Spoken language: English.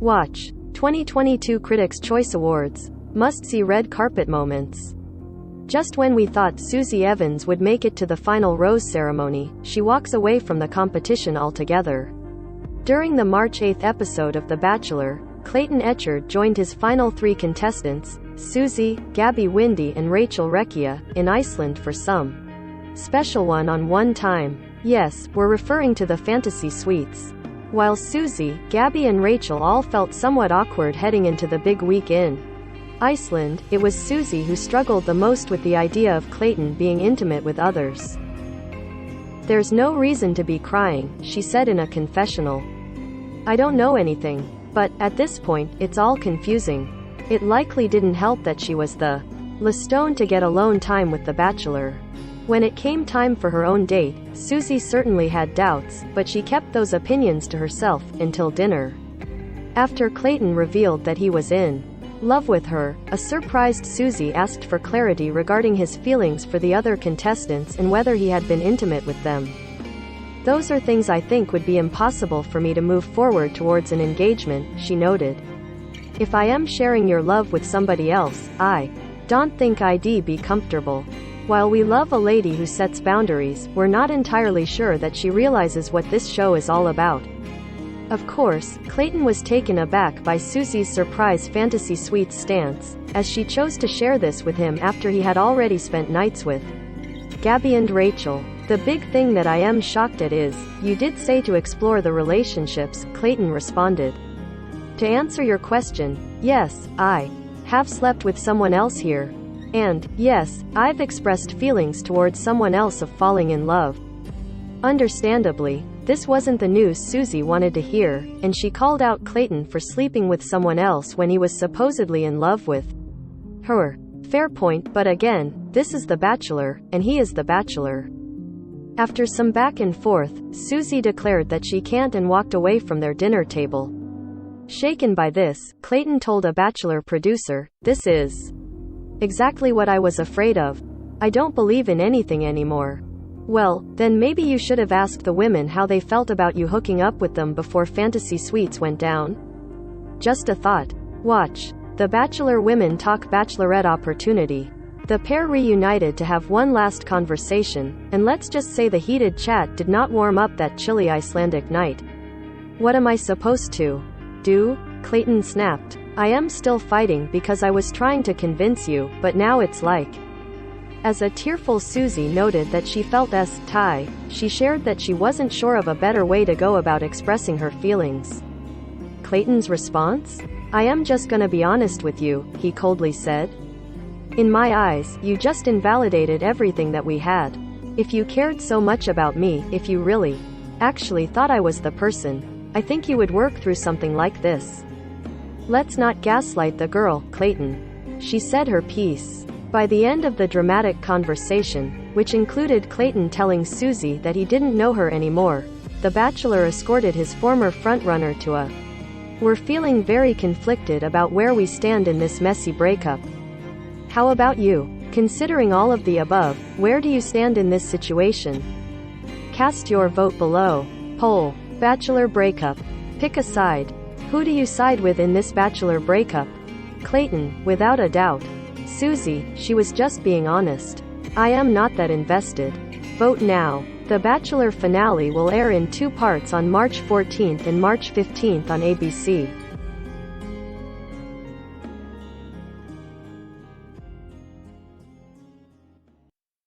Watch. 2022 Critics' Choice Awards. Must-see red carpet moments. Just when we thought Susie Evans would make it to the final rose ceremony, she walks away from the competition altogether. During the March 8 episode of The Bachelor, Clayton Echard joined his final three contestants, Susie, Gabby Windey and Rachel Recchia, in Iceland for some special one-on-one time. Yes, we're referring to the fantasy suites. While Susie, Gabby and Rachel all felt somewhat awkward heading into the big week in Iceland, it was Susie who struggled the most with the idea of Clayton being intimate with others. "There's no reason to be crying," she said in a confessional. "I don't know anything. But, at this point, it's all confusing." It likely didn't help that she was the stone to get alone time with The Bachelor. When it came time for her own date, Susie certainly had doubts, but she kept those opinions to herself, until dinner. After Clayton revealed that he was in love with her, a surprised Susie asked for clarity regarding his feelings for the other contestants and whether he had been intimate with them. "Those are things I think would be impossible for me to move forward towards an engagement," she noted. "If I am sharing your love with somebody else, I don't think I'd be comfortable." While we love a lady who sets boundaries, we're not entirely sure that she realizes what this show is all about. Of course, Clayton was taken aback by Susie's surprise fantasy suites stance, as she chose to share this with him after he had already spent nights with Gabby and Rachel. "The big thing that I am shocked at is, you did say to explore the relationships," Clayton responded. "To answer your question, yes, I have slept with someone else here. And, yes, I've expressed feelings towards someone else of falling in love." Understandably, this wasn't the news Susie wanted to hear, and she called out Clayton for sleeping with someone else when he was supposedly in love with her. Fair point, but again, this is The Bachelor, and he is The Bachelor. After some back and forth, Susie declared that she can't and walked away from their dinner table. Shaken by this, Clayton told a Bachelor producer, "This is exactly what I was afraid of. I don't believe in anything anymore." "Well, then maybe you should have asked the women how they felt about you hooking up with them before Fantasy Suites went down. Just a thought." Watch. The Bachelor women talk Bachelorette opportunity. The pair reunited to have one last conversation, and let's just say the heated chat did not warm up that chilly Icelandic night. "What am I supposed to do?" Clayton snapped. "I am still fighting because I was trying to convince you, but now it's like..." As a tearful Susie noted that she felt s-tie, she shared that she wasn't sure of a better way to go about expressing her feelings. Clayton's response? "I am just gonna be honest with you," he coldly said. "In my eyes, you just invalidated everything that we had. If you cared so much about me, if you really actually thought I was the person, I think you would work through something like this. Let's not gaslight the girl, Clayton." She said her piece. By the end of the dramatic conversation, which included Clayton telling Susie that he didn't know her anymore, The Bachelor escorted his former frontrunner to a "We're feeling very conflicted about where we stand in this messy breakup. How about you? Considering all of the above, where do you stand in this situation? Cast your vote below. Poll. Bachelor breakup. Pick a side. Who do you side with in this Bachelor breakup? Clayton, without a doubt. Susie, she was just being honest. I am not that invested. Vote now. The Bachelor finale will air in 2 parts on March 14th and March 15th on ABC.